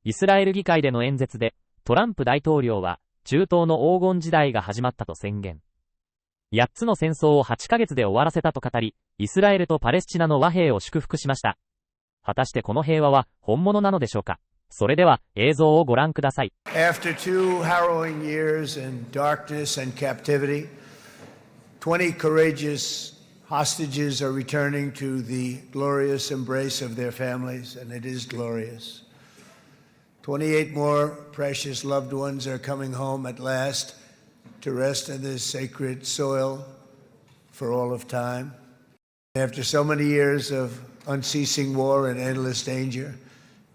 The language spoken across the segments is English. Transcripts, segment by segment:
イスラエル議会での演説で、トランプ大統領は、中東の黄金時代が始まったと宣言。8つの戦争を8ヶ月で終わらせたと語り、イスラエルとパレスチナの和平を祝福しました。果たしてこの平和は本物なのでしょうか。それでは映像をご覧ください。After 2 harrowing years in darkness and captivity, 20 courageous hostages are returning to the glorious embrace of their families, and it is glorious. 28 more precious loved ones are coming home at last to rest in this sacred soil for all of time. After so many years of unceasing war and endless danger,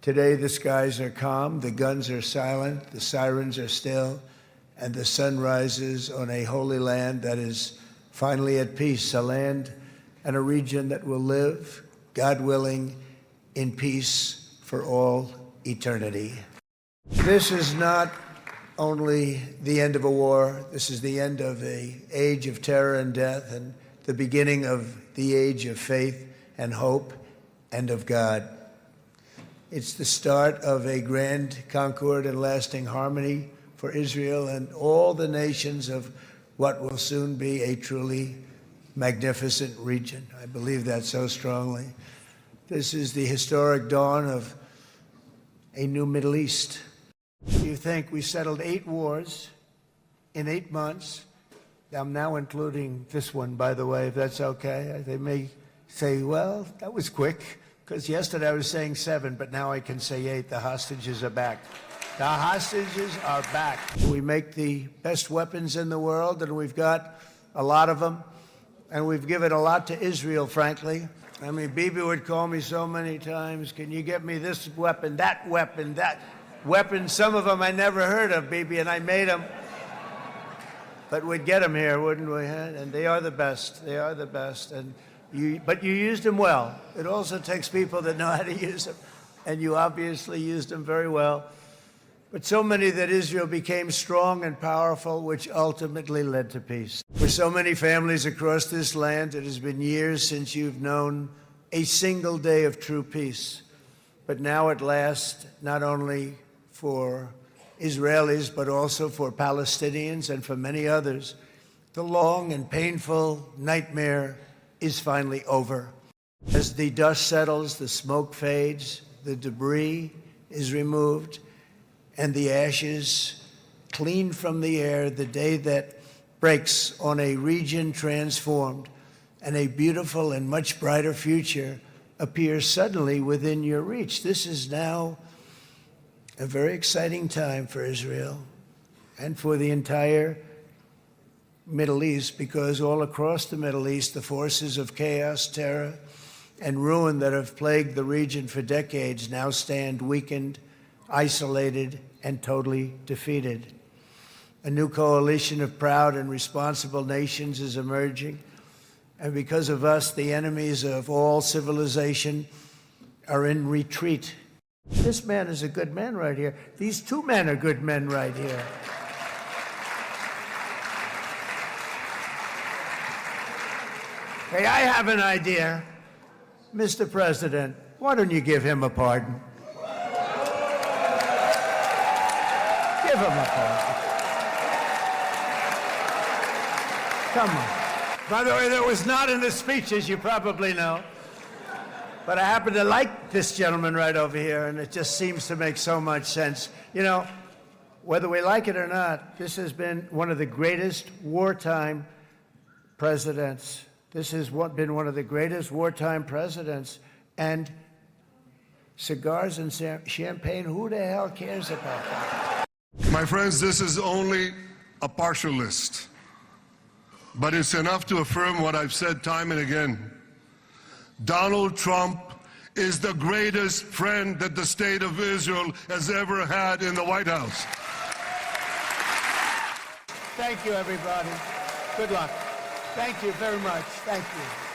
today the skies are calm, the guns are silent, the sirens are still, and the sun rises on a holy land that is finally at peace, a land and a region that will live, God willing, in peace for all eternity. This is not only the end of a war, this is the end of an age of terror and death and the beginning of the age of faith and hope and of God. It's the start of a grand concord and lasting harmony for Israel and all the nations of what will soon be a truly magnificent region. I believe that so strongly. This is the historic dawn of a new Middle East. You think we settled 8 wars in 8 months. I'm now including this one, by the way, if that's okay. They may say, well, that was quick, because yesterday I was saying 7, but now I can say 8. The hostages are back. The hostages are back. We make the best weapons in the world, and we've got a lot of them, and we've given a lot to Israel, frankly. I mean, Bibi would call me so many times, can you get me this weapon, that weapon, that weapon? Some of them I never heard of, Bibi, and I made them. But we'd get them here, wouldn't we? And they are the best. They are the best. But you used them well. It also takes people that know how to use them. And you obviously used them very well. But so many that Israel became strong and powerful, which ultimately led to peace. For so many families across this land, it has been years since you've known a single day of true peace. But now at last, not only for Israelis, but also for Palestinians and for many others, the long and painful nightmare is finally over. As the dust settles, the smoke fades, the debris is removed, and the ashes cleaned from the air, the day that breaks on a region transformed, and a beautiful and much brighter future appears suddenly within your reach. This is now a very exciting time for Israel and for the entire Middle East, because all across the Middle East, the forces of chaos, terror, and ruin that have plagued the region for decades now stand weakened, isolated, and totally defeated. A new coalition of proud and responsible nations is emerging, and because of us, the enemies of all civilization are in retreat. This man is a good man right here. These 2 men are good men right here. Hey, I have an idea. Mr. President, why don't you give him a pardon? Give him a pardon. Come on. By the way, that was not in the speech, as you probably know. But I happen to like this gentleman right over here, and it just seems to make so much sense. You know, whether we like it or not, this has been one of the greatest wartime presidents. This has been one of the greatest wartime presidents. And cigars and champagne, who the hell cares about that? My friends, this is only a partial list, but it's enough to affirm what I've said time and again. Donald Trump is the greatest friend that the state of Israel has ever had in the White House. Thank you, everybody. Good luck. Thank you very much. Thank you.